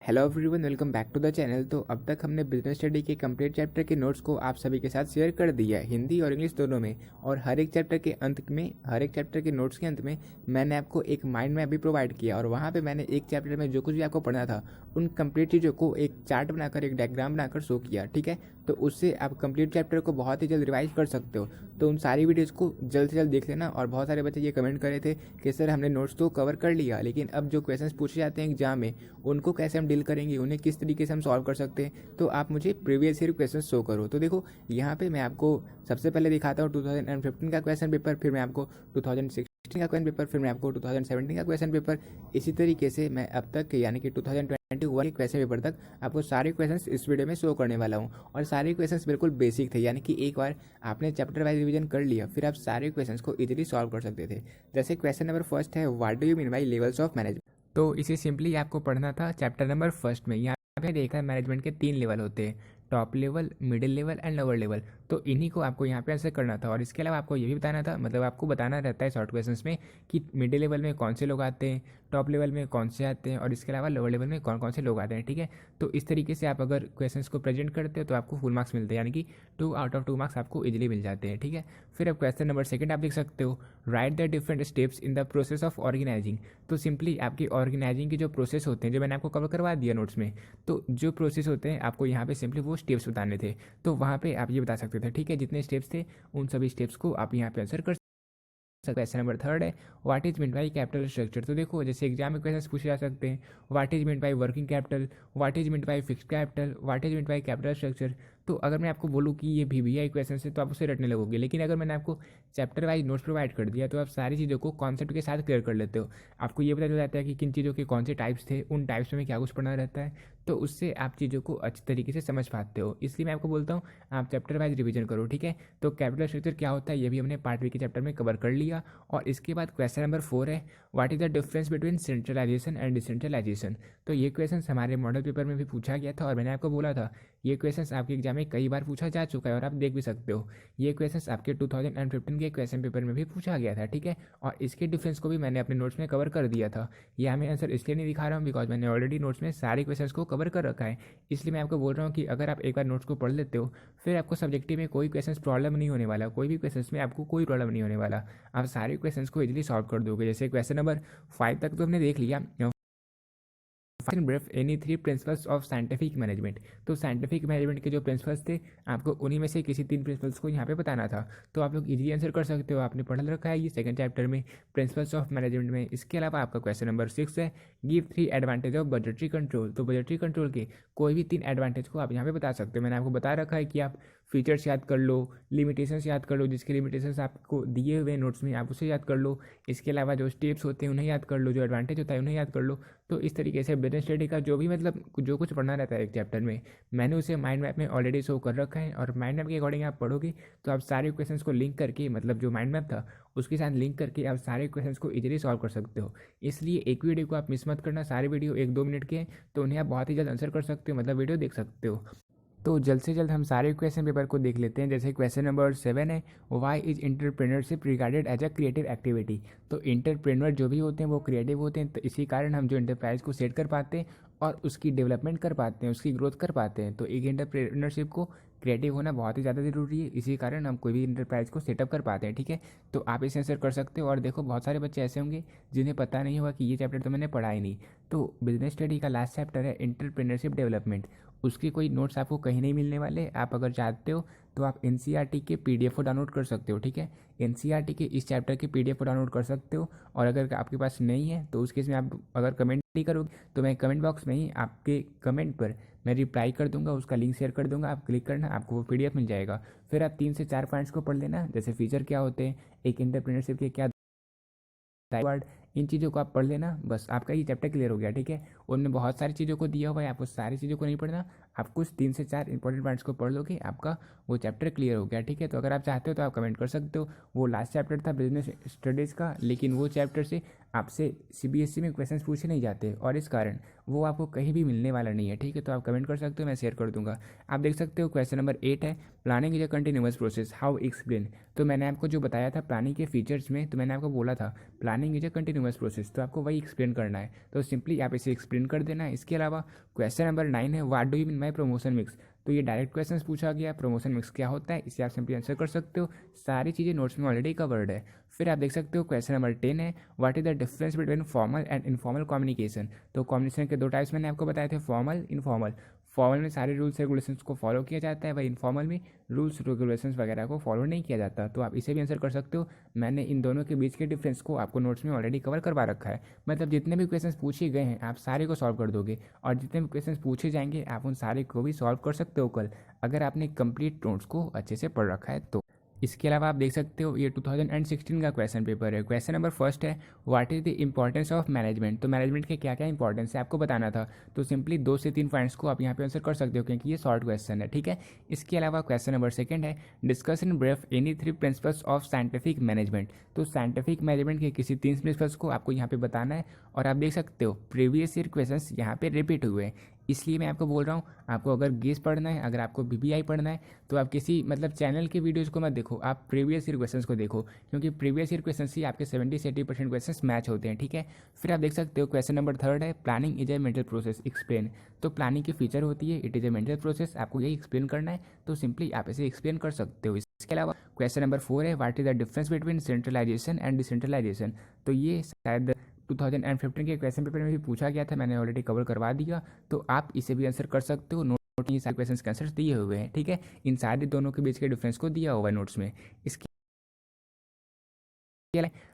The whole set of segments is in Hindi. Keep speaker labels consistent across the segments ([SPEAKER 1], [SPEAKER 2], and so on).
[SPEAKER 1] Hello everyone, welcome back to the channel. तो अब तक हमने बिजनेस स्टडी के कंप्लीट चैप्टर के नोट्स को आप सभी के साथ शेयर कर दिया है, हिंदी और इंग्लिश दोनों में। और हर एक चैप्टर के नोट्स के अंत में मैंने आपको एक माइंड मैप भी प्रोवाइड किया, और वहाँ पे मैंने एक चैप्टर में जो कुछ भी आपको पढ़ना था उन कंप्लीट चीज़ों को एक चार्ट बनाकर, एक डायग्राम बनाकर शो किया। ठीक है, तो उससे आप कंप्लीट चैप्टर को बहुत ही जल्द रिवाइज कर सकते हो। तो उन सारी वीडियोज़ को जल्द से जल्द देख लेना। और बहुत सारे बच्चे ये कमेंट कर रहे थे कि सर हमने नोट्स तो कवर कर लिया, लेकिन अब जो क्वेश्चन पूछे जाते हैं एग्जाम में उनको कैसे हम डील करेंगे, उन्हें किस तरीके से हम सॉल्व कर सकते हैं। तो आप मुझे प्रीवियस ईयर क्वेश्चन शो करो। तो देखो यहाँ पे मैं आपको सबसे पहले दिखाता हूँ 2015 का क्वेश्चन पेपर, फिर मैं आपको 2016 का क्वेश्चन पेपर, फिर मैं आपको 2017 का क्वेश्चन पेपर। इसी तरीके से मैं अब तक यानी कि 2021 के क्वेश्चन पेपर तक आपको सारे क्वेश्चंस इस वीडियो में शो करने वाला हूँ। और सारे क्वेश्चंस बिल्कुल बेसिक थे, यानी कि एक बार आपने चैप्टर वाइज रिवीजन कर लिया फिर आप सारे क्वेश्चंस को इजीली सॉल्व कर सकते थे। जैसे क्वेश्चन नंबर फर्स्ट है, what do you mean bye levels of management. तो इसे सिंपली आपको पढ़ना था चैप्टर नंबर फर्स्ट में। यहाँ पे देखा है मैनेजमेंट के 3 लेवल होते हैं, top level, middle level and lower level. तो इन्हीं को आपको यहाँ पे आंसर करना था। और इसके अलावा आपको ये भी बताना था, मतलब आपको बताना रहता है शॉर्ट क्वेश्चंस में कि मिडिल लेवल में कौन से लोग आते हैं, टॉप लेवल में कौन से आते हैं, और इसके अलावा लोअर लेवल में कौन कौन से लोग आते हैं। ठीक है, तो इस तरीके से आप अगर क्वेश्चंस को प्रेजेंट करते हो तो आपको फुल मार्क्स मिलते हैं, यानी कि 2 आउट ऑफ 2 मार्क्स आपको इजीली मिल जाते हैं। ठीक है, फिर अब क्वेश्चन नंबर सेकंड आप लिख सकते हो, write the different steps in the process of organising. तो सिंपली आपकी ऑर्गेनाइजिंग के जो प्रोसेस होते हैं, जो मैंने आपको कवर करवा दिया नोट्स में, तो जो प्रोसेस होते हैं आपको यहाँ पे सिंपली वो स्टेप्स बताने थे। तो वहाँ पे आप ये बता सकते थे। ठीक है, जितने स्टेप्स थे उन सभी स्टेप्स को आप यहाँ पे आंसर कर। क्वेश्चन नंबर थर्ड है, what is mean by capital structure. तो देखो जैसे एग्जाम में क्वेश्चन पूछे जा सकते हैं, what is mean by working capital, what is mean by fixed capital, what is mean by capital structure. तो अगर मैं आपको बोलूँ कि ये VBI क्वेश्चन है तो आप उसे रटने लगोगे, लेकिन अगर मैंने आपको चैप्टर वाइज नोट्स प्रोवाइड कर दिया तो आप सारी चीज़ों को कॉन्सेप्ट के साथ क्लियर कर लेते हो। आपको ये पता चल जाता है कि किन चीज़ों के कौन से टाइप्स थे, उन टाइप्स में क्या कुछ पढ़ना रहता है, तो उससे आप चीज़ों को अच्छी तरीके से समझ पाते हो। इसलिए मैं आपको बोलता हूँ आप चैप्टर वाइज रिवीजन करो। ठीक है, तो कैपिटल स्ट्रक्चर क्या होता है ये भी हमने पार्ट बी के चैप्टर में कवर कर लिया। और इसके बाद क्वेश्चन नंबर 4 है, what is the difference between centralisation and decentralisation. तो ये क्वेश्चन हमारे मॉडल पेपर में भी पूछा गया था, और मैंने आपको बोला था ये क्वेश्चन आपके एग्जाम में कई बार पूछा जा चुका है, और आप देख भी सकते हो ये क्वेश्चन आपके 2015 के क्वेश्चन पेपर में भी पूछा गया था। ठीक है, और इसके डिफरेंस को भी मैंने अपने नोट्स में कवर कर दिया था। ये मैं आंसर इसलिए नहीं दिखा रहा हूँ बिकॉज मैंने ऑलरेडी नोट्स में सारे क्वेश्चन को कवर कर रखा है। इसलिए मैं आपको बोल रहा हूँ कि अगर आप एक बार नोट्स को पढ़ लेते हो फिर आपको सब्जेक्टिव में कोई क्वेश्चन प्रॉब्लम नहीं होने वाला, कोई भी क्वेश्चन में आपको कोई प्रॉब्लम नहीं होने वाला। आप सारे क्वेश्चंस को इजीली सॉल्व कर दोगे। जैसे क्वेश्चन नंबर 5 तक तो हमने देख लिया, in brief any 3 principles of scientific management. तो साइंटिफिक मैनेजमेंट के जो प्रिंसिपल्स थे आपको उन्हीं में से किसी 3 प्रिंसिपल्स को यहाँ पे बताना था। तो आप लोग इजीली आंसर कर सकते हो, आपने पढ़ रखा है ये सेकंड चैप्टर में प्रिंसिपल्स ऑफ मैनेजमेंट में। इसके अलावा आपका क्वेश्चन नंबर 6 है, give 3 advantage of budgetary control. तो बजटरी कंट्रोल के कोई भी 3 एडवांटेज को आप यहाँ पे बता सकते हो। मैंने आपको बता रखा है कि आप फीचर्स याद कर लो, लिमिटेशंस याद कर लो, जिसके लिमिटेशंस आपको दिए हुए नोट्स में आप उसे याद कर लो। इसके अलावा जो स्टेप्स होते हैं उन्हें याद कर लो, जो एडवांटेज होता है उन्हें याद कर लो। तो इस तरीके से बिजनेस स्टडी का जो भी मतलब जो कुछ पढ़ना रहता है एक चैप्टर में, मैंने उसे माइंड मैप में ऑलरेडी शो कर रखा है। और माइंड मैप के अकॉर्डिंग आप पढ़ोगे तो आप सारे क्वेश्चंस को लिंक करके, मतलब जो माइंड मैप था उसके साथ लिंक करके आप सारे क्वेश्चंस को इजीली सॉल्व कर सकते हो। इसलिए एक वीडियो को आप मिस मत करना, सारे वीडियो 1-2 मिनट के हैं, तो उन्हें आप बहुत ही जल्द आंसर कर सकते हो, मतलब वीडियो देख सकते हो। तो जल्द से जल्द हम सारे क्वेश्चन पेपर को देख लेते हैं। जैसे क्वेश्चन नंबर 7 है, why is entrepreneurship regarded as a creative activity. तो इंटरप्रेन्योर जो भी होते हैं वो क्रिएटिव होते हैं, तो इसी कारण हम जो इंटरप्राइज को सेट कर पाते हैं और उसकी डेवलपमेंट कर पाते हैं, उसकी ग्रोथ कर पाते हैं। तो एक इंटरप्रेन्योरशिप को क्रिएटिव होना बहुत ही ज़्यादा ज़रूरी है, इसी कारण हम कोई भी इंटरप्राइज को सेटअप कर पाते हैं। ठीक है, तो आप इसे आंसर कर सकते हो। और देखो बहुत सारे बच्चे ऐसे होंगे जिन्हें पता नहीं होगा कि ये चैप्टर तो मैंने पढ़ा ही नहीं। तो बिजनेस स्टडी का लास्ट चैप्टर है इंटरप्रेन्योरशिप डेवलपमेंट, उसके कोई नोट्स आपको कहीं नहीं मिलने वाले। आप अगर चाहते हो तो आप NCERT के PDF को डाउनलोड कर सकते हो। ठीक है, NCERT के इस चैप्टर के PDF को डाउनलोड कर सकते हो। और अगर आपके पास नहीं है तो उस केस में आप अगर कमेंट नहीं करोगे तो मैं कमेंट बॉक्स में ही आपके कमेंट पर मैं रिप्लाई कर दूंगा, उसका लिंक शेयर कर दूंगा, आप क्लिक करना, आपको वो PDF मिल जाएगा। फिर आप 3 से 4 पॉइंट्स को पढ़ लेना, जैसे फीचर क्या होते हैं, एक एंटरप्रेन्योरशिप के क्या वर्ड, इन चीज़ों को आप पढ़ लेना, बस आपका ये चैप्टर क्लियर हो गया। ठीक है, उनमें बहुत सारी चीज़ों को दिया हुआ है, आपको सारी चीज़ों को नहीं पढ़ना, आप कुछ 3 से 4 इंपॉर्टेंट पॉइंट्स को पढ़ लोगे, आपका वो चैप्टर क्लियर हो गया। ठीक है, तो अगर आप चाहते हो तो आप कमेंट कर सकते हो। वो लास्ट चैप्टर था बिजनेस स्टडीज़ का, लेकिन वो चैप्टर से आपसे CBSE में क्वेश्चन पूछे नहीं जाते, और इस कारण वो आपको कहीं भी मिलने वाला नहीं है। ठीक है, तो आप कमेंट कर सकते हो, मैं शेयर कर दूंगा। आप देख सकते हो क्वेश्चन नंबर 8 है, planning is a continuous process, how explain. तो मैंने आपको जो बताया था प्लानिंग के फीचर्स में, तो मैंने आपको बोला था planning is a continuous process, तो आपको वही एक्सप्लेन करना है। तो सिंपली आप इसे एक्सप्लेन प्रिंट कर देना है। इसके अलावा क्वेश्चन नंबर 9 है, what do you mean bye promotion mix. तो ये डायरेक्ट क्वेश्चन पूछा गया, प्रमोशन मिक्स क्या होता है, इसे आप सिंपली आंसर कर सकते हो। सारी चीज़ें नोट्स में ऑलरेडी कवर्ड है। फिर आप देख सकते हो क्वेश्चन नंबर 10 है, what is the difference between formal and informal communication. तो कम्युनिकेशन के 2 टाइप्स मैंने आपको बताए थे, फॉर्मल, इनफॉर्मल। फॉर्मल में सारे रूल्स रेगुलेशंस को फॉलो किया जाता है, वही इनफॉर्मल में रूल्स रेगुलेशंस वगैरह को फॉलो नहीं किया जाता। तो आप इसे भी आंसर कर सकते हो। मैंने इन दोनों के बीच के डिफरेंस को आपको नोट्स में ऑलरेडी कवर करवा रखा है। मतलब जितने भी क्वेश्चंस पूछे गए हैं आप सारे को सॉल्व कर दोगे, और जितने भी क्वेश्चंस पूछे जाएंगे आप उन सारे को भी सॉल्व कर सकते हो कल, अगर आपने कंप्लीट नोट्स को अच्छे से पढ़ रखा है तो। इसके अलावा आप देख सकते हो ये 2016 का क्वेश्चन पेपर है। क्वेश्चन नंबर फर्स्ट है, what is the importance of management. तो मैनेजमेंट के क्या क्या इंपॉर्टेंस है आपको बताना था। तो सिंपली 2 से 3 पॉइंट्स को आप यहाँ पे आंसर कर सकते हो, क्योंकि ये शॉर्ट क्वेश्चन है, ठीक है। इसके अलावा क्वेश्चन नंबर सेकंड है, discuss in brief any 3 principles of scientific management. तो साइंटिफिक मैनेजमेंट के किसी 3 प्रिंसिपल्स को आपको यहाँ पे बताना है। और आप देख सकते हो प्रीवियस ईयर क्वेश्चन यहाँ पे रिपीट हुए हैं, इसलिए मैं आपको बोल रहा हूँ, आपको अगर गेस पढ़ना है, अगर आपको बीबीआई पढ़ना है, तो आप किसी मतलब चैनल के वीडियोज़ को मत देखो, आप प्रीवियस ईयर क्वेश्चंस को देखो, क्योंकि प्रीवियस ईयर क्वेश्चंस ही आपके 70 से 80% क्वेश्चंस मैच होते हैं, ठीक है। फिर आप देख सकते हो क्वेश्चन नंबर थर्ड है, planning is a mental process explain. तो प्लानिंग की फीचर होती है, it is a mental process, आपको यही एक्सप्लेन करना है, तो सिंपली आप इसे एक्सप्लेन कर सकते हो। इसके अलावा क्वेश्चन नंबर 4 है, what is the difference between centralisation and decentralisation. तो ये शायद 2015 के क्वेश्चन पेपर में भी पूछा गया था, मैंने ऑलरेडी कवर करवा दिया, तो आप इसे भी आंसर कर सकते हो। नोट में ये सारे क्वेश्चन के आंसर दिए हुए हैं, ठीक है। इन सारे दोनों के बीच के डिफरेंस को दिया हुआ है नोट्स में। इसके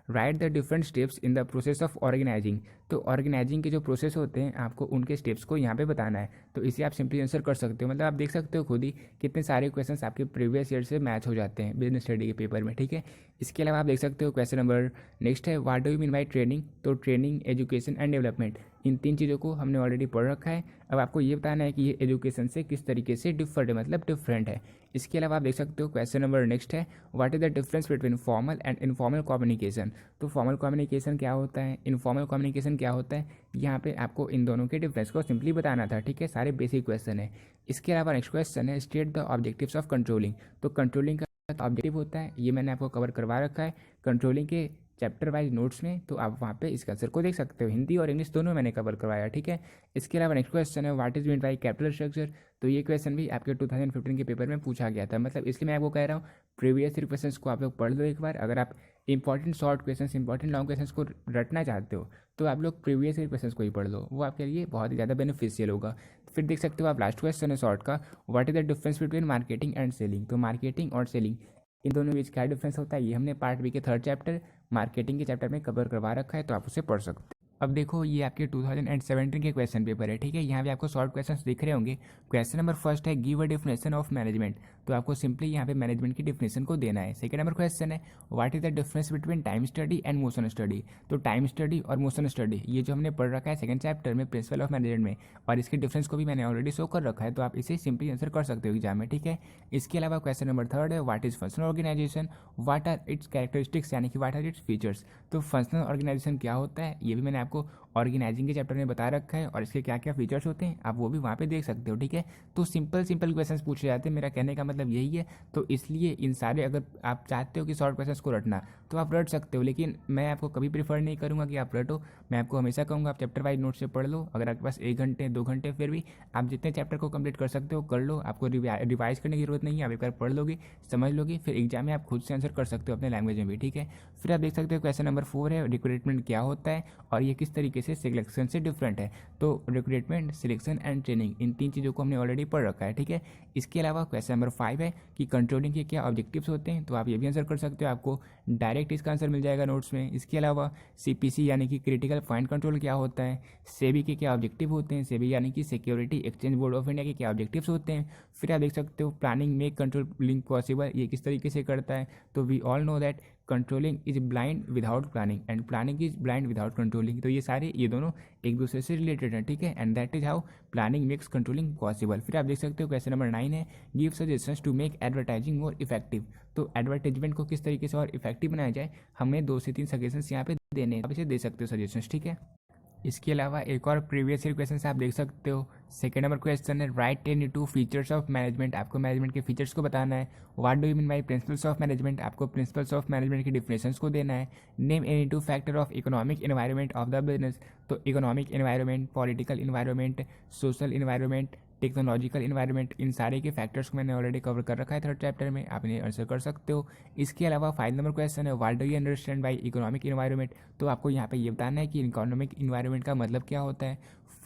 [SPEAKER 1] write the different steps in the process of organising. तो ऑर्गेनाइजिंग के जो प्रोसेस होते हैं आपको उनके स्टेप्स को यहाँ पे बताना है, तो इसे आप सिंपली आंसर कर सकते हो। मतलब आप देख सकते हो खुद ही कितने सारे क्वेश्चंस आपके प्रीवियस ईयर से मैच हो जाते हैं बिजनेस स्टडी के पेपर में, ठीक है। इसके अलावा आप देख सकते हो क्वेश्चन नंबर नेक्स्ट है, what do you mean by training. तो ट्रेनिंग, एजुकेशन एंड डेवलपमेंट, इन 3 चीज़ों को हमने ऑलरेडी पढ़ रखा है। अब आपको ये बताना है कि ये एजुकेशन से किस तरीके से डिफरेंट है, मतलब डिफरेंट है। इसके अलावा आप देख सकते हो क्वेश्चन नंबर नेक्स्ट है, what is the difference between formal and informal communication. तो फॉर्मल कम्युनिकेशन क्या होता है, इनफॉर्मल कम्युनिकेशन क्या होता है, यहाँ पे आपको इन दोनों के डिफरेंस को सिंपली बताना था, ठीक है। सारे बेसिक क्वेश्चन है। इसके अलावा नेक्स्ट क्वेश्चन है, state the objectives of controlling. तो कंट्रोलिंग का ऑब्जेक्टिव होता है, ये मैंने आपको कवर करवा रखा है कंट्रोलिंग के चैप्टर वाइज नोट्स में, तो आप वहाँ पे इसका आंसर को देख सकते हो। हिंदी और इंग्लिश दोनों मैंने कवर करवाया, ठीक है। इसके अलावा नेक्स्ट क्वेश्चन है, what is mean by capital structure. तो ये क्वेश्चन भी आपके 2015 के पेपर में पूछा गया था, मतलब इसलिए मैं आपको कह रहा हूँ प्रीवियस ईयर क्वेश्चन को आप लोग पढ़ लो एक बार। अगर आप important short question, important long question को रटना चाहते हो तो आप लोग प्रीवियस ईयर क्वेश्चन को ही पढ़ लो, वो आपके लिए बहुत ही ज़्यादा बेनिफिशियल होगा। फिर देख सकते हो आप लास्ट क्वेश्चन है शॉर्ट का, what is the difference between marketing and selling. तो मार्केटिंग और सेलिंग, इन दोनों के बीच क्या डिफरेंस होता है, ये हमने पार्ट बी के 3rd चैप्टर मार्केटिंग के चैप्टर में कवर करवा रखा है, तो आप उसे पढ़ सकते हो। अब देखो ये आपके 2017 के क्वेश्चन पेपर है, ठीक है। यहाँ पे आपको शॉर्ट क्वेश्चंस दिख रहे होंगे। क्वेश्चन नंबर फर्स्ट है, give a definition of management. तो आपको सिंपली यहाँ पे मैनेजमेंट की डेफिनेशन को देना है। सेकंड नंबर क्वेश्चन है, what is the difference between time study and motion study. तो टाइम स्टडी और मोशन स्टडी ये जो हमने पढ़ रखा है 2nd चैप्टर में प्रिंसिपल ऑफ मैनेजमेंट में, और इसके डिफरेंस को भी मैंने ऑलरेडी शो कर रखा है, तो आप इसे सिंपली आंसर कर सकते हो एग्जाम में, ठीक है। इसके अलावा क्वेश्चन नंबर 3rd है, what is functional organisation, what are its characteristics, यानी कि व्हाट आर इट्स फीचर्स। तो फंक्शनल ऑर्गेनाइजेशन क्या होता है ये भी मैंने आपको ऑर्गेनाइजिंग के चैप्टर में बता रखा है, और इसके क्या क्या फीचर्स होते हैं आप वो भी वहाँ पे देख सकते हो, ठीक है। तो सिंपल क्वेश्चंस पूछे जाते हैं, मेरा कहने का मतलब यही है। तो इसलिए इन सारे, अगर आप चाहते हो कि शॉर्ट क्वेश्चंस को रटना तो आप रट सकते हो, लेकिन मैं आपको कभी प्रीफर नहीं करूँगा कि आप रटो। मैं आपको हमेशा कहूँगा आप चैप्टर वाइज नोट से पढ़ लो। अगर आपके पास 1 घंटे 2 घंटे, फिर भी आप जितने चैप्टर को कंप्लीट कर सकते हो कर लो। आपको रिवाइज करने की जरूरत नहीं है, आप एक बार पढ़ लोगे, समझ लोगे, फिर एग्जाम में आप खुद से आंसर कर सकते हो अपने लैंग्वेज में भी, ठीक है। फिर आप देख सकते हो क्वेश्चन नंबर 4 है, रिक्रूटमेंट क्या होता है और ये किस तरीके से सिलेक्शन से डिफरेंट है। तो रिक्रूटमेंट, सिलेक्शन एंड ट्रेनिंग, इन 3 चीज़ों को हमने ऑलरेडी पढ़ रखा है, ठीक है। इसके अलावा क्वेश्चन नंबर 5 है कि कंट्रोलिंग के क्या ऑब्जेक्टिव्स होते हैं, तो आप ये भी आंसर कर सकते हो, आपको डायरेक्ट इसका आंसर मिल जाएगा नोट्स में। इसके अलावा सीपीसी यानी कि क्रिटिकल पॉइंट कंट्रोल क्या होता है, सेबी के क्या ऑब्जेक्टिव होते हैं, सेबी यानी कि security exchange board of India के क्या ऑब्जेक्टिव्स होते हैं। फिर आप देख सकते हो प्लानिंग मेक कंट्रोलिंग पॉसिबल, ये किस तरीके से करता है। तो we all know that controlling is blind without planning and planning is blind without controlling. तो ये दोनों एक दूसरे से रिलेटेड हैं, ठीक है। And that is how planning makes controlling possible. फिर आप देख सकते हो क्वेश्चन नंबर 9 है, give suggestions to make advertising more effective. तो एडवर्टाइजमेंट को किस तरीके से और इफेक्टिव बनाया जाए, हमें 2 से 3 सजेशंस यहाँ पे देने, आप इसे दे सकते हो सजेशंस, ठीक है। इसके अलावा एक और प्रीवियस ईयर क्वेश्चन आप देख सकते हो। सेकंड नंबर क्वेश्चन है राइट 10 फीचर्स ऑफ मैनेजमेंट। आपको मैनेजमेंट के फीचर्स को बताना है। What do you mean by principles of management. आपको प्रिंसिपल्स ऑफ मैनेजमेंट की डिफिनेशंस को देना है। Name any two factor of economic environment of the business. तो economic environment, political environment, social environment, technological environment, इन सारे के फैक्टर्स को मैंने ऑलरेडी कवर कर रखा है थर्ड चैप्टर में, आप इन्हें आंसर कर सकते हो। इसके अलावा 5 नंबर क्वेश्चन है what do you understand by economic environment. तो आपको यहाँ पे ये बताना है कि इकोनॉमिक इन्वायरमेंट का मतलब क्या होता है।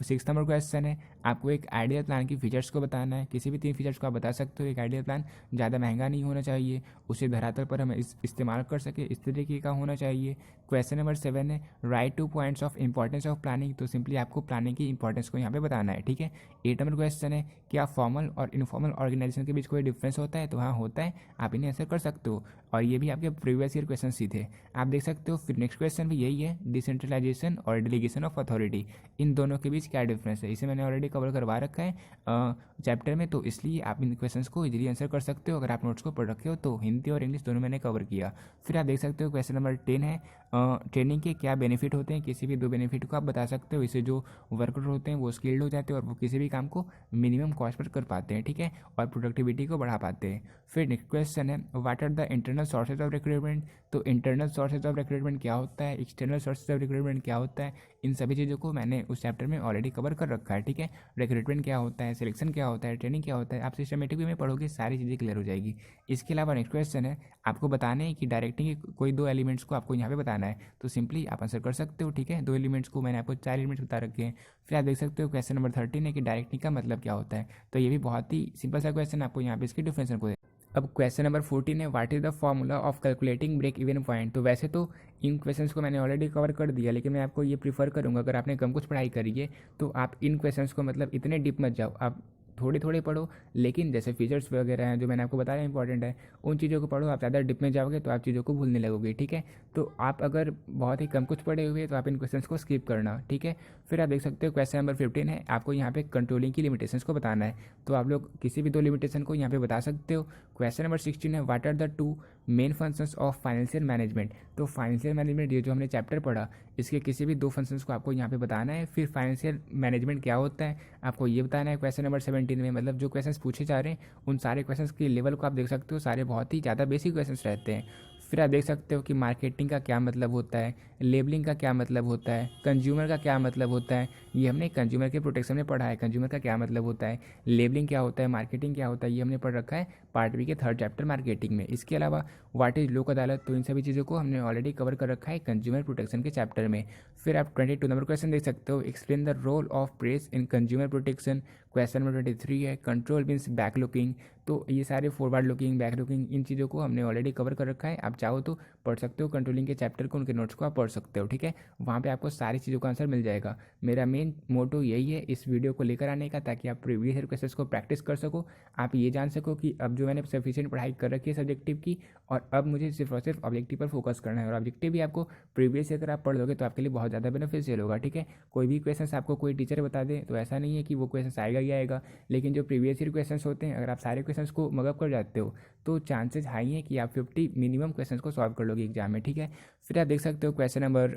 [SPEAKER 1] 6 नंबर क्वेश्चन है आपको एक आइडियल प्लान की फीचर्स को बताना है। किसी भी 3 फीचर्स को आप बता सकते हो। एक आइडियल प्लान ज़्यादा महंगा नहीं होना चाहिए, उसे धरातल पर हम इस्तेमाल कर सके इस तरीके का होना चाहिए। क्वेश्चन नंबर 7 है right 2 points of importance of planning. तो सिंपली आपको प्लानिंग की इंपॉर्टेंस को यहाँ पे बताना है, ठीक है। 8 नंबर क्वेश्चन है क्या फॉर्मल और इनफॉर्मल ऑर्गेनाइजेशन के बीच कोई डिफरेंस होता है। तो हाँ होता है, आप इन्हें आंसर कर सकते हो। और ये भी आपके प्रीवियस ईयर क्वेश्चन ही थे, आप देख सकते हो। फिर नेक्स्ट क्वेश्चन भी यही है, डिसेंट्रलाइजेशन और डेलीगेशन ऑफ अथॉरिटी, इन दोनों के बीच क्या डिफरेंस है। इसे मैंने ऑलरेडी कवर करवा रखा है चैप्टर में, तो इसलिए आप इन क्वेश्चंस को इजीली आंसर कर सकते हो अगर आप नोट्स को पढ़ रखे हो तो। हिंदी और इंग्लिश दोनों मैंने कवर किया। फिर आप देख सकते हो क्वेश्चन नंबर 10 है ट्रेनिंग के क्या बेनिफिट होते हैं। किसी भी 2 बेनिफिट को आप बता सकते हो। इससे जो वर्कर होते हैं वो स्किल्ड हो जाते हैं और वो किसी भी काम को मिनिमम कॉस्ट पर कर पाते हैं, ठीक है, और प्रोडक्टिविटी को बढ़ा पाते हैं। फिर नेक्स्ट क्वेश्चन है what are the internal sources of recruitment. तो इंटरनल सोर्सेज ऑफ रिक्रूटमेंट क्या होता है, एक्सटर्नल सोर्सेज ऑफ रिक्रूटमेंट क्या होता है, इन सभी चीज़ों को मैंने उस चैप्टर में ऑलरेडी कवर कर रखा है, ठीक है। रिक्रूटमेंट क्या होता है, सिलेक्शन क्या होता है, ट्रेनिंग क्या होता है, आप सिस्टमेटिक वे में पढ़ोगे सारी चीज़ें क्लियर हो जाएगी। इसके अलावा नेक्स्ट क्वेश्चन है आपको बताने हैं कि डायरेक्टिंग के कोई 2 एलिमेंट्स को आपको यहाँ पे बताना है। तो सिंपली आप आंसर कर सकते हो, ठीक है। 2 एलिमेंट्स को मैंने आपको 4 एलिमेंट्स बता रखे हैं। फिर आप देख सकते हो क्वेश्चन नंबर 13 है कि डायरेक्टिंग का मतलब क्या होता है। तो ये भी बहुत ही सिंपल सा क्वेश्चन, आपको यहाँ पे इसकी डिफरेंस को। अब क्वेश्चन नंबर 14 है what is the formula of calculating break even point. तो वैसे तो इन क्वेश्चंस को मैंने ऑलरेडी कवर कर दिया, लेकिन मैं आपको ये प्रीफर करूँगा अगर आपने कम कुछ पढ़ाई करी है तो आप इन क्वेश्चंस को मतलब इतने डीप मत जाओ, आप थोड़े थोड़े पढ़ो। लेकिन जैसे फीचर्स वगैरह हैं जो मैंने आपको बताया इंपॉर्टेंट है, उन चीज़ों को पढ़ो। आप ज़्यादा डिप में जाओगे तो आप चीज़ों को भूलने लगोगे, ठीक है। तो आप अगर बहुत ही कम कुछ पढ़े हुए तो आप इन क्वेश्चंस को स्किप करना, ठीक है। फिर आप देख सकते हो क्वेश्चन नंबर 15 है आपको यहाँ पे कंट्रोलिंग की लिमिटेशंस को बताना है। तो आप लोग किसी भी 2 लिमिटेशन को यहाँ पे बता सकते हो। क्वेश्चन नंबर 16 है what are the 2 main functions of financial management. तो फाइनेंशियल मैनेजमेंट ये जो हमने चैप्टर पढ़ा, इसके किसी भी 2 फंक्शंस को आपको यहाँ पे बताना है। फिर फाइनेंशियल मैनेजमेंट क्या होता है आपको ये बताना है क्वेश्चन नंबर 17 में। मतलब जो क्वेश्चंस पूछे जा रहे हैं उन सारे क्वेश्चंस के लेवल को आप देख सकते हो, सारे बहुत ही ज़्यादा बेसिक क्वेश्चंस रहते हैं। फिर आप देख सकते हो कि मार्केटिंग का क्या मतलब होता है, लेबलिंग का क्या मतलब होता है, कंज्यूमर का क्या मतलब होता है। ये हमने कंज्यूमर के प्रोटेक्शन में पढ़ा है, कंज्यूमर का क्या मतलब होता है, लेबलिंग क्या होता है, मार्केटिंग क्या होता है, ये हमने पढ़ रखा है पार्ट बी के 3rd चैप्टर मार्केटिंग में। इसके अलावा व्हाट इज लोक अदालत, तो इन सभी चीज़ों को हमने ऑलरेडी कवर कर रखा है कंज्यूमर प्रोटेक्शन के चैप्टर में। फिर आप 22 नंबर क्वेश्चन देख सकते हो explain the role of press in consumer protection. Question number 23 है कंट्रोल मीन्स बैक लुकिंग। तो ये सारे फॉरवर्ड लुकिंग, बैक लुकिंग, इन चीज़ों को हमने ऑलरेडी कवर कर रखा है। आप चाहो तो पढ़ सकते हो कंट्रोलिंग के चैप्टर को, उनके नोट्स को आप पढ़ सकते हो, ठीक है। वहाँ पे आपको सारी चीज़ों का आंसर मिल जाएगा। मेरा मेन मोटो यही है इस वीडियो को लेकर आने का, ताकि आप प्रीवियस ईयर क्वेश्चंस को प्रैक्टिस कर सको। आप ये जान सको कि अब जो मैंने सफिशिएंट पढ़ाई कर रखी है सब्जेक्टिव की, और अब मुझे सिर्फ और सिर्फ ऑब्जेक्टिव पर फोकस करना है। और ऑब्जेक्टिव भी आपको प्रीवियस ईयर अगर आप पढ़ लोगे तो आपके लिए बहुत ज़्यादा बेनिफिशियल होगा, ठीक है। कोई भी क्वेश्चन आपको कोई टीचर बता दे तो ऐसा नहीं है कि वो क्वेश्चन आएगा ही आएगा, लेकिन जो प्रीवियस ईयर क्वेश्चन होते हैं अगर आप सारे क्वेश्चन को मगअप कर जाते हो तो चांसेस हाई है कि आप 50 मिनिमम क्वेश्चन को सॉल्व कर लोगे एग्जाम में, ठीक है। फिर आप देख सकते हो question number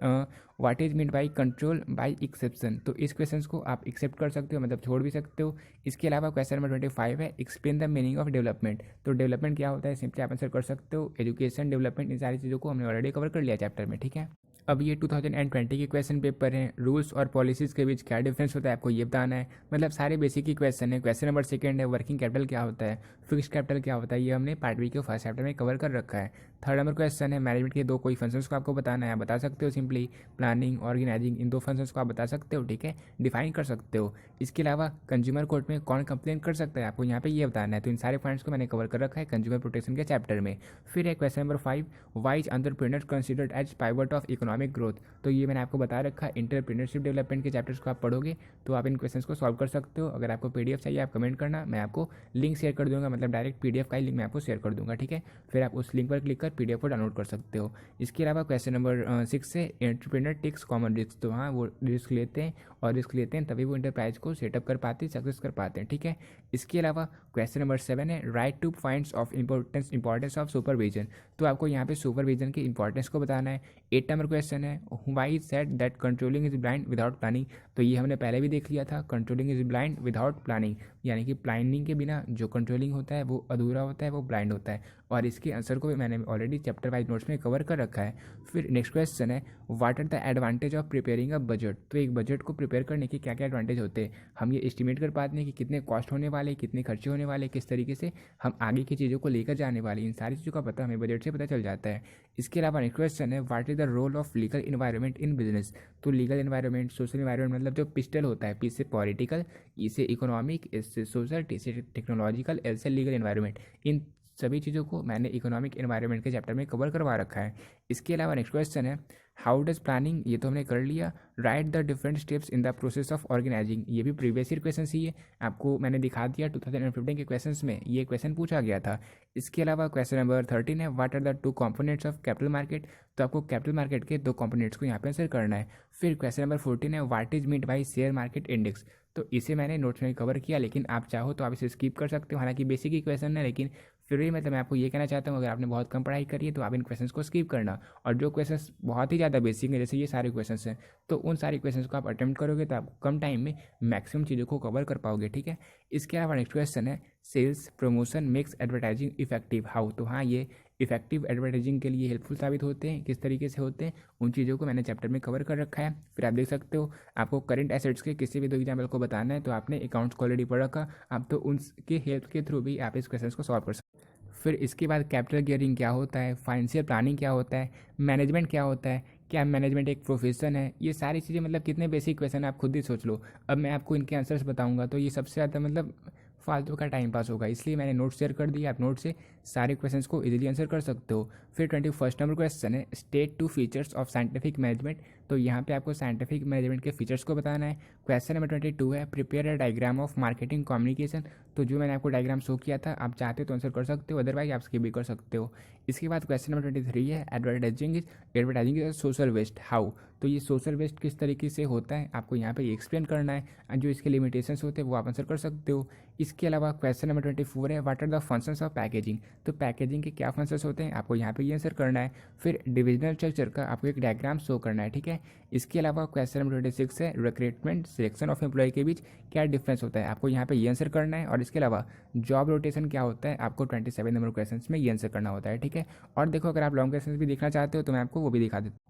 [SPEAKER 1] what is mean by control by exception. तो इस क्वेश्चन को आप एक्सेप्ट कर सकते हो, मतलब छोड़ भी सकते हो। इसके अलावा क्वेश्चन नंबर 25 है explain the meaning of development. तो डेवलपमेंट क्या होता है सिंपली आप आंसर कर सकते हो। एजुकेशन, डेवलपमेंट, इन सारी चीज़ों को हमने ऑलरेडी कवर कर लिया चैप्टर में, ठीक है। अब ये 2020 के क्वेश्चन पेपर हैं। रूल्स और पॉलिसीज़ के बीच क्या डिफरेंस होता है आपको ये बताना है। मतलब सारे बेसिक ही क्वेश्चन है। क्वेश्चन नंबर 2 है वर्किंग कैपिटल क्या होता है, फिक्स्ड कैपिटल क्या होता है, ये हमने पार्ट बी के 1st चैप्टर में कवर कर रखा है। 3rd नंबर क्वेश्चन है मैनेजमेंट के 2 कोई फंक्शंस को आपको बताना है। आप बता सकते हो सिंपली प्लानिंग, ऑर्गेनाइजिंग, इन 2 फंक्शंस को आप बता सकते हो, ठीक है, डिफाइन कर सकते हो। इसके अलावा कंज्यूमर कोर्ट में कौन कंप्लेन कर सकता है आपको यहाँ पे ये बताना है। तो इन सारे पॉइंट्स को मैंने कवर कर रखा है कंज्यूमर प्रोटेक्शन के चैप्टर में। फिर है question number 5 why is entrepreneur considered as pivot of economic growth. तो ये मैंने आपको बता रखा है। एंटरप्रेन्योरशिप डेवलपमेंट के चैप्टर्स को आप पढ़ोगे तो आप इन क्वेश्चंस को सॉल्व कर सकते हो। अगर आपको पीडीएफ चाहिए आप कमेंट करना, मैं आपको लिंक शेयर कर दूंगा, मतलब डायरेक्ट पीडीएफ का ही लिंक मैं आपको शेयर कर दूंगा, ठीक है। फिर आप उस लिंक पर क्लिक कर पीडीएफ को डाउनलोड कर सकते हो। इसके अलावा क्वेश्चन नंबर 6 से एंटरप्रेन्योर टेक्स कॉमन रिस्क। तो हाँ वो रिस्क लेते हैं, और रिस्क लेते हैं तभी वो इंटरप्राइज को सेटअप कर पाते हैं, सक्सेस कर पाते हैं, ठीक है। इसके अलावा क्वेश्चन नंबर 7 है right 2 points of importance of supervision. तो आपको यहाँ पे सुपरविजन की इंपॉर्टेंस को बताना है। 8 नंबर क्वेश्चन क्वेश्चन है why said that controlling is blind without planning. तो ये हमने पहले भी देख लिया था, controlling is blind without planning, यानी कि प्लानिंग के बिना जो कंट्रोलिंग होता है वो अधूरा होता है, वो ब्लाइंड होता है। और इसके आंसर को भी मैंने ऑलरेडी चैप्टर वाइज नोट्स में कवर कर रखा है। फिर नेक्स्ट क्वेश्चन है what are the advantage of preparing a budget. तो एक बजट को प्रिपेयर करने के क्या क्या एडवांटेज होते हैं, हम ये एस्टिमेट कर पाते हैं कि कितने कॉस्ट होने वाले, कितने खर्चे होने वाले, किस तरीके से हम आगे की चीज़ों को लेकर जाने वाले, इन सारी चीज़ों का पता हमें बजट से पता चल जाता है। इसके अलावा नेक्स्ट क्वेश्चन है what is the role of legal environment in business. तो लीगल इन्वायरमेंट, सोशल इन्वायरमेंट मतलब जो पिस्टल होता है, पी से पॉलिटिकल, ई से इकोनॉमिक, एस से सोशल, टी से टेक्नोलॉजिकल, एल से लीगल इन्वायरमेंट, इन सभी चीज़ों को मैंने इकोनॉमिक एनवायरनमेंट के चैप्टर में कवर करवा रखा है। इसके अलावा नेक्स्ट क्वेश्चन है हाउ डज प्लानिंग, ये तो हमने कर लिया। Write the different steps in the process of organising, ये भी प्रीवियस ईयर क्वेश्चन ही है, आपको मैंने दिखा दिया 2015 के क्वेश्चंस में ये क्वेश्चन पूछा गया था। इसके अलावा क्वेश्चन नंबर 13 है what are the two components of capital market. तो आपको कैपिटल मार्केट के दो कंपोनेंट्स को यहाँ पे आंसर करना है। फिर क्वेश्चन नंबर 14 है what is meant by share market index. तो इसे मैंने नोट्स में कवर किया, लेकिन आप चाहो तो आप इसे स्किप कर सकते हो, हालांकि बेसिक ही क्वेश्चन है, लेकिन फिर भी मतलब मैं आपको ये कहना चाहता हूँ अगर आपने बहुत कम पढ़ाई करी है तो आप इन क्वेश्चंस को स्किप करना, और जो क्वेश्चंस बहुत ही ज़्यादा बेसिक है जैसे ये सारे क्वेश्चंस हैं तो उन सारे क्वेश्चंस को आप अटेम्प्ट करोगे तो आप कम टाइम में मैक्सिमम चीज़ों को कवर कर पाओगे, ठीक है। इसके अलावा नेक्स्ट क्वेश्चन है sales promotion makes advertising effective how. तो हाँ, ये इफेक्टिव एडवर्टाइजिंग के लिए हेल्पफुल साबित होते हैं, किस तरीके से होते हैं उन चीज़ों को मैंने चैप्टर में कवर कर रखा है। फिर आप देख सकते हो आपको करंट एसेट्स के किसी भी दो एग्जाम्पल को बताना है तो आपने अकाउंट्स को ऑलरेडी पढ़ रखा, आप तो उनके हेल्प के थ्रू भी आप इस क्वेश्चन को सॉल्व कर सकते हो। फिर इसके बाद कैपिटल गियरिंग क्या होता है, फाइनेंशियल प्लानिंग क्या होता है, मैनेजमेंट क्या होता है, क्या मैनेजमेंट एक प्रोफेशन है, ये सारी चीज़ें मतलब कितने बेसिक क्वेश्चन है आप खुद ही सोच लो। अब मैं आपको इनके आंसर्स बताऊंगा तो ये सबसे ज़्यादा मतलब फालतू का टाइम पास होगा, इसलिए मैंने नोट शेयर कर दिया, आप नोट से सारे क्वेश्चंस को इजीली आंसर कर सकते हो। फिर 21 नंबर क्वेश्चन है state two features of scientific management. तो यहाँ पे आपको साइंटिफिक मैनेजमेंट के फीचर्स को बताना है। क्वेश्चन नंबर 22 है prepare a diagram of marketing communication. तो जो मैंने आपको डायग्राम शो किया था, आप चाहते हो तो आंसर कर सकते हो, अदरवाइज आप स्किप भी कर सकते हो। इसके बाद क्वेश्चन नंबर 23 है advertising is social waste how. तो ये सोशल वेस्ट किस तरीके से होता है आपको यहाँ पे एक्सप्लेन करना है, जो इसके लिमिटेशंस होते हैं वो आप आंसर कर सकते हो। इसके अलावा क्वेश्चन नंबर 24 है what are the functions of packaging. तो पैकेजिंग के क्या फंक्शंस होते हैं आपको यहाँ पे ये आंसर करना है। फिर डिविजनल स्ट्रक्चर का आपको एक डायग्राम शो करना है, ठीक है। इसके अलावा क्वेश्चन नंबर 26 है रिक्रूटमेंट सिलेक्शन ऑफ एम्प्लॉय के बीच क्या डिफरेंस होता है, आपको यहाँ पे ये आंसर करना है। और इसके अलावा जॉब रोटेशन क्या होता है आपको 27 नंबर क्वेश्चन में ये आंसर करना होता है, ठीक है। और देखो अगर आप लॉन्ग क्वेश्चन भी देखना चाहते हो तो मैं आपको वो भी दिखा देता हूँ।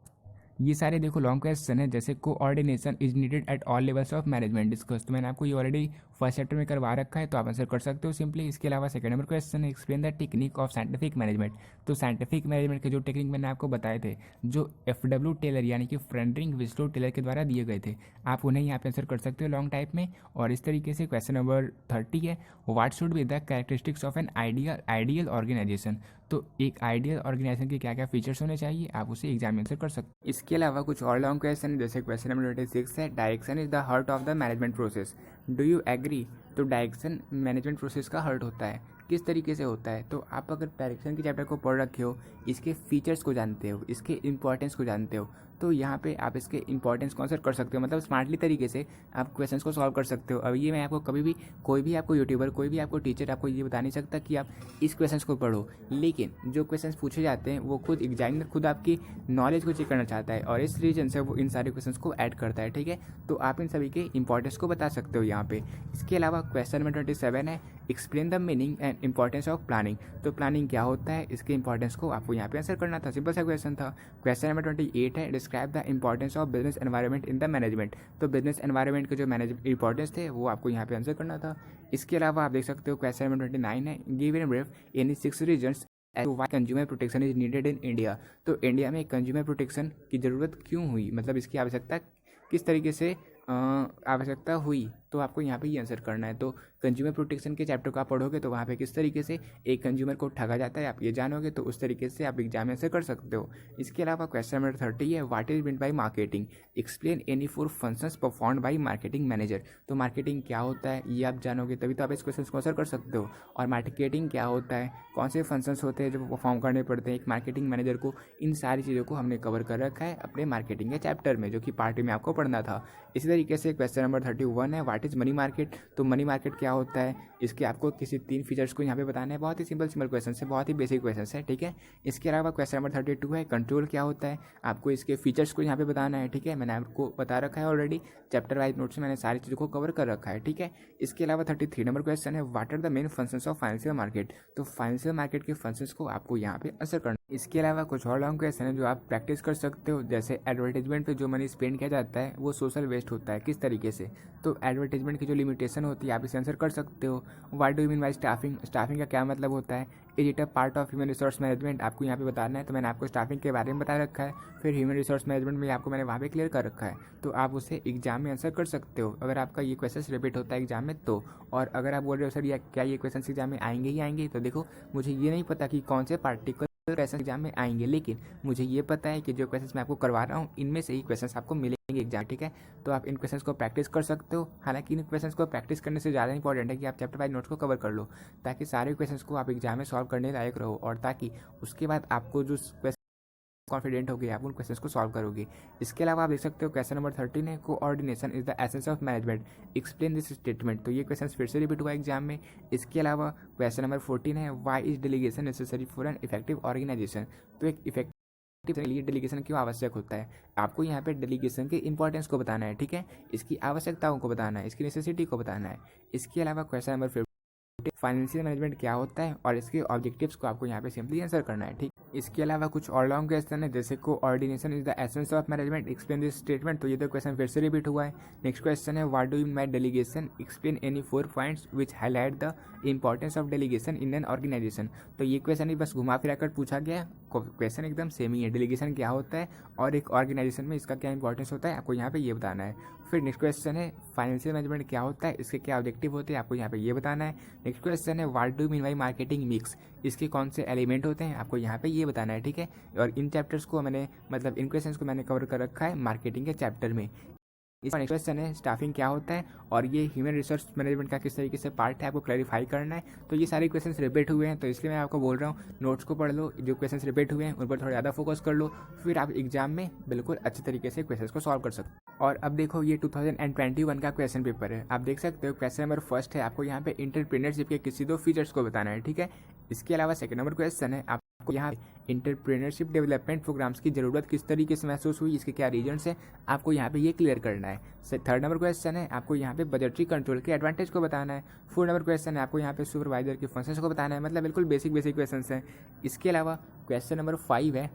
[SPEAKER 1] ये सारे देखो लॉन्ग क्वेश्चन है, जैसे coordination is needed at all levels of management discuss. तो मैंने आपको ये ऑलरेडी फर्स्ट चैप्टर में करवा रखा है तो आप आंसर कर सकते हो सिंपली। इसके अलावा सेकंड नंबर क्वेश्चन है explain the technique of scientific management. तो साइंटिफिक मैनेजमेंट के जो टेक्निक मैंने आपको बताए थे, जो FW टेलर यानी कि फ्रेंडरिंग विस्लो टेलर के द्वारा दिए गए थे, आप उन्हें यहाँ पे आंसर कर सकते हो लॉन्ग टाइप में। और इस तरीके से क्वेश्चन नंबर 30 है what should be the characteristics of an ideal organisation. तो एक आइडियल ऑर्गेनाइजेशन के क्या क्या फीचर्स होने चाहिए आप उसे एग्जाम में आंसर कर सकते हो। इसके अलावा कुछ और लॉन्ग क्वेश्चन जैसे क्वेश्चन नंबर 26 है direction is the heart of the management process do you agree. तो डायरेक्शन मैनेजमेंट प्रोसेस का हार्ट होता है, किस तरीके से होता है। तो आप अगर डायरेक्शन के चैप्टर को पढ़ रखे हो, इसके फीचर्स को जानते हो, इसके इंपॉर्टेंस को जानते हो, तो यहाँ पे आप इसके इंपॉर्टेंस को आंसर कर सकते हो, मतलब स्मार्टली तरीके से आप क्वेश्चंस को सॉल्व कर सकते हो। अब ये मैं आपको कभी भी कोई भी आपको यूट्यूबर, कोई भी आपको टीचर आपको ये बता नहीं सकता कि आप इस क्वेश्चंस को पढ़ो, लेकिन जो क्वेश्चंस पूछे जाते हैं वो खुद एग्जामिनर खुद आपकी नॉलेज को चेक करना चाहता है और इस रीजन से वो इन सारे क्वेश्चंस को ऐड करता है, ठीक है। तो आप इन सभी के इंपॉर्टेंस को बता सकते हो यहाँ पे। इसके अलावा क्वेश्चन नंबर 27 है explain the meaning and importance of planning. तो प्लानिंग क्या होता है, इसके इंपॉर्टेंस को आपको यहाँ पे आंसर करना था, सिंपल सा क्वेश्चन था। क्वेश्चन नंबर 28 है describe the importance of business environment in the management. तो बिजनेस एनवायरनमेंट के जो इंपॉर्टेंस थे वो आपको यहाँ पे आंसर करना था। इसके अलावा आप देख सकते हो क्वेश्चन नंबर 29 है give in brief any 6 reasons why consumer protection is needed in India. तो इंडिया में कंज्यूमर प्रोटेक्शन की ज़रूरत क्यों हुई, मतलब इसकी आवश्यकता किस तरीके से आवश्यकता हुई, तो आपको यहाँ पे ये आंसर करना है। तो कंज्यूमर प्रोटेक्शन के चैप्टर को आप पढ़ोगे तो वहाँ पे किस तरीके से एक कंज्यूमर को ठगा जाता है आप ये जानोगे, तो उस तरीके से आप एग्जाम में आंसर कर सकते हो। इसके अलावा क्वेश्चन नंबर 30 है what is meant by marketing explain any 4 functions performed by marketing manager. तो मार्केटिंग क्या होता है ये आप जानोगे तभी तो आप इस क्वेश्चन को आंसर कर सकते हो। और मार्केटिंग क्या होता है, कौन से फंक्शंस होते हैं जो परफॉर्म करने पड़ते हैं एक मार्केटिंग मैनेजर को, इन सारी चीज़ों को हमने कवर कर रखा है अपने मार्केटिंग के चैप्टर में, जो कि पार्ट में आपको पढ़ना था। इसी तरीके से क्वेश्चन नंबर 31 है व्हाट इज़ मनी मार्केट, तो मनी मार्केट क्या होता है, इसके आपको किसी 3 फीचर्स को यहाँ पे बताना है। बहुत ही सिंपल क्वेश्चन है, बहुत ही बेसिक क्वेश्चन है, ठीक है। इसके अलावा क्वेश्चन नंबर 32 है कंट्रोल क्या होता है, आपको इसके फीचर्स को यहाँ पे बताना है, ठीक है। मैंने आपको बता रखा है ऑलरेडी, चैप्टर वाइज नोट्स में मैंने सारी चीज़ों को कवर कर रखा है, ठीक है। इसके अलावा 33 नंबर क्वेश्चन है what are the main functions of financial market, तो फाइनेंशियल मार्केट के फंक्शंस को आपको यहाँ पे आंसर करना। इसके अलावा कुछ और लॉन्ग क्वेश्चन है जो आप प्रैक्टिस कर सकते हो, जैसे एडवर्टाइजमेंट पे जो मनी स्पेंड किया जाता है वो सोशल वेस्ट होता है किस तरीके से, तो एडवर्टाइजमेंट की जो लिमिटेशन होती है आप इसे आंसर कर सकते हो। What do you mean bye staffing, staffing का क्या मतलब होता है। Is it a part of human resource management, आपको यहाँ पे बताना है, तो मैंने आपको स्टाफिंग के बारे में बता रखा है। फिर ह्यूमन रिसोर्स मैनेजमेंट में आपको मैंने वहाँ पे क्लियर कर रखा है, तो आप उसे एग्जाम में आंसर कर सकते हो अगर आपका ये क्वेश्चन रिपीट होता है एग्जाम में तो। और अगर आप बोल रहे हो सर या क्या ये क्वेश्चन एग्जाम में आएंगे ही आएंगे, तो देखो मुझे ये नहीं पता कि कौन से पार्टिकुलर क्वेश्चन एग्जाम में आएंगे, लेकिन मुझे ये पता है कि जो क्वेश्चंस मैं आपको करवा रहा हूँ इनमें से ही क्वेश्चंस आपको मिलेंगे एग्जाम, ठीक है। तो आप इन क्वेश्चंस को प्रैक्टिस कर सकते हो। हालांकि इन क्वेश्चंस को प्रैक्टिस करने से ज़्यादा इंपॉर्टेंट है कि आप चैप्टर वाइज नोट्स को कवर कर लो, ताकि सारे क्वेश्चंस को आप एग्जाम में सॉल्व करने लायक रहो, और ताकि उसके बाद आपको जो कॉन्फिडेंट हो गए आप उन क्वेश्चंस को सॉल्व करोगे। इसके अलावा आप देख सकते हो क्वेश्चन नंबर 13 है coordination is the essence of management, explain this statement, तो ये क्वेश्चन फिर से रिपीट हुआ एग्जाम में। इसके अलावा क्वेश्चन नंबर 14 है why is delegation necessary for an effective organisation, तो एक इफेक्टिव के लिए डेलीगेशन क्यों आवश्यक होता है, आपको यहाँ पे डेलीगेशन के इंपॉर्टेंस को बताना है, ठीक है। इसकी आवश्यकताओं को बताना है, इसकी नेसेसिटी को बताना है। इसके अलावा क्वेश्चन नंबर फाइनेंशियल मैनेजमेंट क्या होता है और इसके ऑब्जेक्टिव्स को आपको यहाँ पे सिंपली आंसर करना है, ठीक। इसके अलावा कुछ और लॉन्ग क्वेश्चन है, जैसे coordination is the essence of management, explain this statement, तो ये तो क्वेश्चन फिर से रिपीट हुआ है। नेक्स्ट क्वेश्चन है what do you mean by delegation, explain any 4 points which highlight the importance of delegation in an organisation, तो ये क्वेश्चन ही बस घुमा फिरा कर पूछा गया, क्वेश्चन एकदम सेम ही है, डेलीगेशन क्या होता है और एक ऑर्गेनाइजेशन में इसका क्या इंपॉर्टेंस होता है आपको यहाँ पे ये बताना है। फिर नेक्स्ट क्वेश्चन है फाइनेंशियल मैनेजमेंट क्या होता है, इसके क्या ऑब्जेक्टिव होते हैं आपको यहाँ पे ये बताना है। नेक्स्ट क्वेश्चन है what do mean by marketing mix, इसके कौन से एलिमेंट होते हैं आपको यहाँ पे ये बताना है, ठीक है। और इन चैप्टर्स को मैंने मतलब इन क्वेश्चंस को मैंने कवर कर रखा है मार्केटिंग के चैप्टर में। इसका नेक्स्ट क्वेश्चन है स्टाफिंग क्या होता है और ये ह्यूमन रिसोर्स मैनेजमेंट का किस तरीके से पार्ट है आपको क्लैरिफाई करना है। तो ये सारे क्वेश्चंस रिपीट हुए हैं, तो इसलिए मैं आपको बोल रहा हूँ नोट्स को पढ़ लो, जो क्वेश्चंस रिपीट हुए हैं उन पर थोड़ा ज़्यादा फोकस कर लो, फिर आप एग्जाम में बिल्कुल अच्छे तरीके से क्वेश्चंस को सॉल्व कर सकते हो। और अब देखो ये 2021 का क्वेश्चन पेपर है, आप देख सकते हो क्वेश्चन नंबर फर्स्ट है आपको यहाँ पे एंटरप्रेन्योरशिप के किसी 2 फीचर्स को बताना है, ठीक है। इसके अलावा सेकंड नंबर क्वेश्चन है आपको यहाँ एंटरप्रेन्योरशिप डेवलपमेंट प्रोग्राम्स की जरूरत किस तरीके से महसूस हुई, इसके क्या रीजन्स है आपको यहाँ पे ये क्लियर करना है। थर्ड नंबर क्वेश्चन है आपको यहाँ पे बजटरी कंट्रोल के एडवांटेज को बताना है। फोर्थ नंबर क्वेश्चन है आपको यहाँ पे सुपरवाइजर के फंक्शंस को बताना है, मतलब बिल्कुल बेसिक क्वेश्चन हैं। इसके अलावा क्वेश्चन नंबर 5 है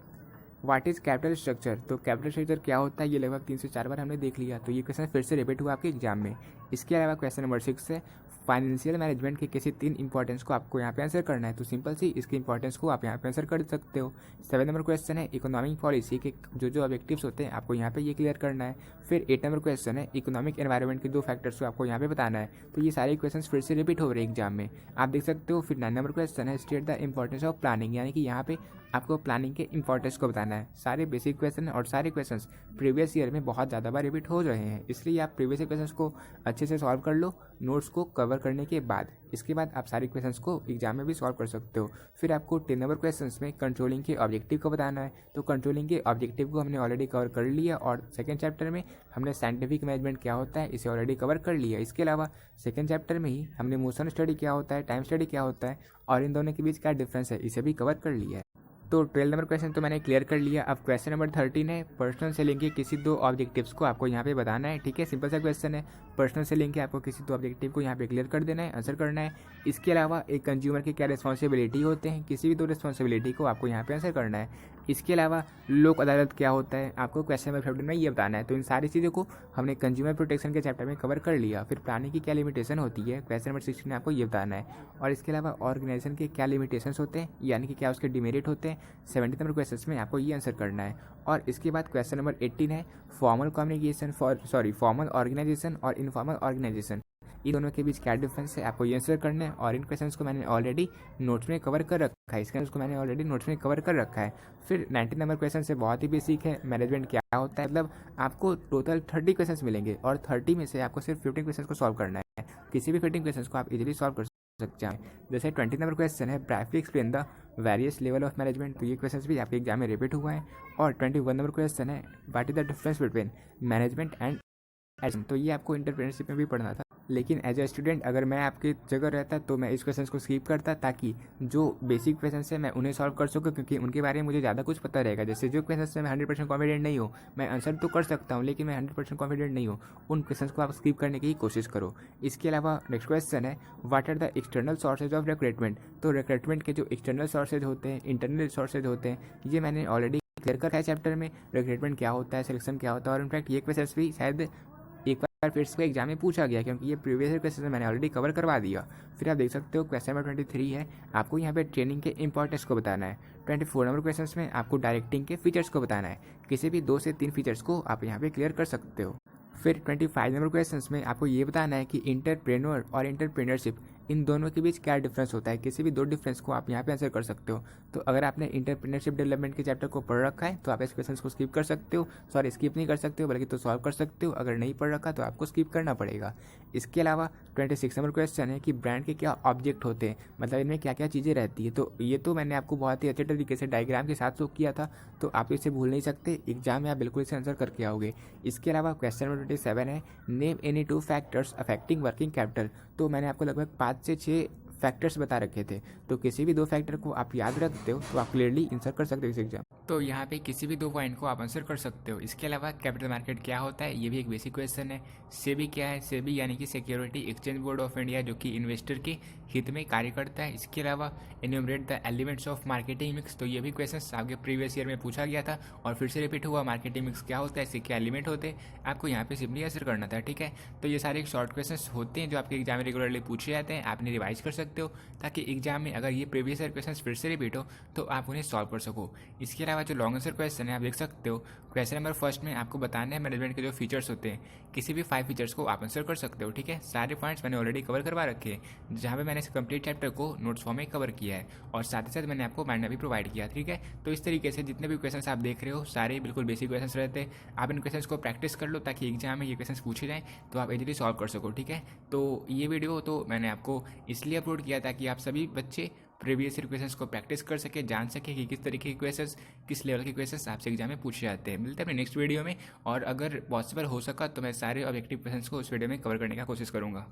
[SPEAKER 1] व्हाट इज़ कैपिटल स्ट्रक्चर, तो कैपिटल स्ट्रक्चर क्या होता है ये लगभग 3 से 4 बार हमने देख लिया, तो ये क्वेश्चन फिर से रिपीट हुआ आपके एग्जाम में। इसके अलावा क्वेश्चन नंबर 6 है फाइनेंशियल मैनेजमेंट के किसी 3 इंपॉर्टेंस को आपको यहाँ पे आंसर करना है, तो सिंपल सी इसके इंपॉर्टेंस को आप यहाँ पे आंसर कर सकते हो। 7 नंबर क्वेश्चन है इकोनॉमिक पॉलिसी के जो ऑब्जेक्टिव्स होते हैं आपको यहाँ पे ये क्लियर करना है। फिर 8 नंबर क्वेश्चन है इकोनॉमिक एनवायरनमेंट के 2 फैक्टर्स को आपको यहाँ पे बताना है, तो ये सारे क्वेश्चन फिर से रिपीट हो रहे हैं एग्जाम में, आप देख सकते हो। फिर 9 नंबर क्वेश्चन है state the importance of planning, यानी कि यहाँ पे आपको प्लानिंग के इंपॉर्टेंस को बताना है। सारे बेसिक क्वेश्चन और सारे क्वेश्चंस प्रीवियस ईयर में बहुत ज़्यादा बार रिपीट हो रहे हैं, इसलिए आप प्रीवियस क्वेश्चंस को अच्छे से सॉल्व कर लो नोट्स को कवर करने के बाद। इसके बाद आप सारे क्वेश्चंस को एग्जाम में भी सॉल्व कर सकते हो। फिर आपको 10 नंबर क्वेश्चंस में कंट्रोलिंग के ऑब्जेक्टिव को बताना है, तो कंट्रोलिंग के ऑब्जेक्टिव को हमने ऑलरेडी कवर कर लिया, और सेकंड चैप्टर में हमने साइंटिफिक मैनेजमेंट क्या होता है इसे ऑलरेडी कवर कर लिया। इसके अलावा सेकंड चैप्टर में ही हमने मोशन स्टडी क्या होता है, टाइम स्टडी क्या होता है और इन दोनों के बीच क्या डिफरेंस है इसे भी कवर कर लिया है। तो 12 नंबर क्वेश्चन तो मैंने क्लियर कर लिया। अब क्वेश्चन नंबर 13 है पर्सनल सेलिंग के किसी 2 ऑब्जेक्टिव्स को आपको यहाँ पे बताना है, ठीक है। सिंपल सा क्वेश्चन है, पर्सनल सेलिंग के आपको किसी 2 ऑब्जेक्टिव को यहाँ पे क्लियर कर देना है, आंसर करना है। इसके अलावा एक कंज्यूमर के क्या रिस्पॉन्सिबिलिटी होते हैं, किसी भी 2 रिस्पॉन्सिबिलिटी को आपको यहाँ पे आंसर करना है। इसके अलावा लोक अदालत क्या होता है आपको क्वेश्चन नंबर 15 में ये बताना है। तो इन सारी चीज़ों को हमने कंज्यूमर प्रोटेक्शन के चैप्टर में कवर कर लिया। फिर प्लानिंग की क्या लिमिटेशन होती है क्वेश्चन नंबर 16 में आपको ये बताना है, और इसके अलावा ऑर्गेनाइजेशन के क्या लिमिटेशंस होते हैं यानी कि क्या उसके डिमेरिट होते हैं 70 नंबर क्वेश्चन में आपको ये आंसर करना है। और इसके बाद क्वेश्चन नंबर 18 है फॉर्मल कम्युनिकेशन फॉर्मल ऑर्गेनाइजेशन और इनफॉर्मल ऑर्गेनाइजेशन, इन दोनों के बीच क्या डिफरेंस है आपको ये आंसर करना है। और इन क्वेश्चंस को मैंने ऑलरेडी नोट्स में कवर कर रखा है, इसके उसको मैंने ऑलरेडी नोट्स में कवर कर रखा है। फिर 19 नंबर क्वेश्चन से बहुत ही बेसिक है, मैनेजमेंट क्या होता है, मतलब आपको टोटल 30 क्वेश्चन मिलेंगे और 30 में से आपको सिर्फ 15 क्वेश्चन को सॉल्व करना है। किसी भी 15 क्वेश्चन को आप इजीली सॉल्व कर सकते हैं। जैसे 20 नंबर क्वेश्चन है brightly explain the various level of management, तो ये क्वेश्चन भी आपके एग्जाम में रिपीट हुआ है। और 21 नंबर क्वेश्चन है what is the difference between management and, तो ये आपको एंटरप्रेन्योरशिप में भी पढ़ना था। लेकिन एज ए स्टूडेंट अगर मैं आपकी जगह रहता तो मैं इस क्वेश्चन को स्किप करता, ताकि जो बेसिक क्वेश्चन है मैं उन्हें सॉल्व कर सकूँ, क्योंकि उनके बारे में मुझे ज़्यादा कुछ पता रहेगा। जैसे जो क्वेश्चन से मैं 100% कॉन्फिडेंट नहीं हूँ, मैं आंसर तो कर सकता हूँ लेकिन मैं 100% कॉन्फिडेंट नहीं हूँ, उन क्वेश्चन को आप स्किप करने की कोशिश करो। इसके अलावा नेक्स्ट क्वेश्चन है, what are the external sources of recruitment. तो रिक्रूटमेंट के जो एक्सटर्नल सोर्सेज होते हैं, इंटरनल सोर्सेज होते हैं, ये मैंने ऑलरेडी क्लियर कर है चैप्टर में। रिक्रूटमेंट क्या होता है, सिलेक्शन क्या होता है, और इनफैक्ट ये क्वेश्चन भी शायद एक बार फिर से एग्जाम में पूछा गया, क्योंकि ये प्रीवियस क्वेश्चन मैंने ऑलरेडी कवर करवा दिया। फिर आप देख सकते हो क्वेश्चन नंबर 23 है, आपको यहाँ पे ट्रेनिंग के इंपॉर्टेंस को बताना है। 24 नंबर क्वेश्चन में आपको डायरेक्टिंग के फीचर्स को बताना है। किसी भी 2 से 3 फीचर्स को आप यहाँ पे क्लियर कर सकते हो। फिर 25 नंबर क्वेश्चन में आपको ये बताना है कि इंटरप्रेन्योर और इंटरप्रेन्योरशिप, इन दोनों के बीच क्या डिफरेंस होता है। किसी भी 2 डिफरेंस को आप यहाँ पे आंसर कर सकते हो। तो अगर आपने इंटरप्रेन्योरशिप डेवलपमेंट के चैप्टर को पढ़ रखा है तो आप इस क्वेश्चन को स्किप कर सकते हो, सॉरी स्किप नहीं कर सकते हो बल्कि तो सॉल्व कर सकते हो। अगर नहीं पढ़ रखा तो आपको स्किप करना पड़ेगा। इसके अलावा 26 नंबर क्वेश्चन है कि ब्रांड के क्या ऑब्जेक्ट होते हैं, मतलब इनमें क्या क्या चीज़ें रहती है। तो ये तो मैंने आपको बहुत ही अच्छे तरीके से डायग्राम के साथ शो किया था, तो आप इसे भूल नहीं सकते, एग्जाम में आप बिल्कुल इसे आंसर करके आओगे। इसके अलावा क्वेश्चन नंबर 27 है, name any 2 factors affecting working capital. तो मैंने आपको लगभग 5 से 6 फैक्टर्स बता रखे थे, तो किसी भी 2 फैक्टर को आप याद रखते हो तो आप क्लियरली आंसर कर सकते हो इस एग्जाम। तो यहाँ पे किसी भी 2 पॉइंट को आप आंसर कर सकते हो। इसके अलावा कैपिटल मार्केट क्या होता है, ये भी एक बेसिक क्वेश्चन है। सेबी क्या है, सेबी यानी कि security exchange board of India, जो कि इन्वेस्टर के हित में कार्य करता है। इसके अलावा enumerate the elements of marketing mix, तो ये भी क्वेश्चन आपके प्रीवियस ईयर में पूछा गया था और फिर से रिपीट हुआ। मार्केटिंग मिक्स क्या होता है, इसके क्या एलिमेंट होते हैं, आपको यहाँ पे सिंपली आंसर करना था, ठीक है। तो ये सारे शॉर्ट क्वेश्चन होते हैं जो आपके एग्जाम में रेगुलरली पूछे जाते हैं, आपने रिवाइज कर सकते हो, ताकि एग्जाम में अगर ये प्रीवियस ईयर क्वेश्चन फिर से रिपीट हो तो आप उन्हें सॉल्व कर सको। इसके अलावा जो लॉन्ग आंसर क्वेश्चन है आप देख सकते हो, क्वेश्चन नंबर फर्स्ट में आपको बताना है मैनेजमेंट के जो फीचर्स होते हैं, किसी भी 5 फीचर्स को आप आंसर कर सकते हो, ठीक है। सारे पॉइंट्स मैंने ऑलरेडी कवर करवा रखे हैं, जहाँ पे मैंने इस कंप्लीट चैप्टर को नोट्स फॉर्म में कवर किया है, और साथ ही साथ मैंने आपको माइंड भी प्रोवाइड किया, ठीक है। तो इस तरीके से जितने भी क्वेश्चन आप देख रहे हो सारे बिल्कुल बेसिक क्वेश्चन रहते हैं। आप इन क्वेश्चन को प्रैक्टिस कर लो, ताकि एग्जाम में ये क्वेश्चन पूछे जाएँ तो आप इजीली सॉल्व कर सको, ठीक है। तो ये वीडियो तो मैंने आपको इसलिए अपलोड किया ताकि आप सभी बच्चे प्रीवियस ईयर क्वेश्चंस को प्रैक्टिस कर सके, जान सके कि किस तरीके के क्वेश्चंस, किस लेवल के क्वेश्चंस आपसे एग्जाम में पूछे जाते हैं। मिलते हैं अपने नेक्स्ट वीडियो में, और अगर पॉसिबल हो सका तो मैं सारे ऑब्जेक्टिव क्वेश्चंस को उस वीडियो में कवर करने का कोशिश करूँगा।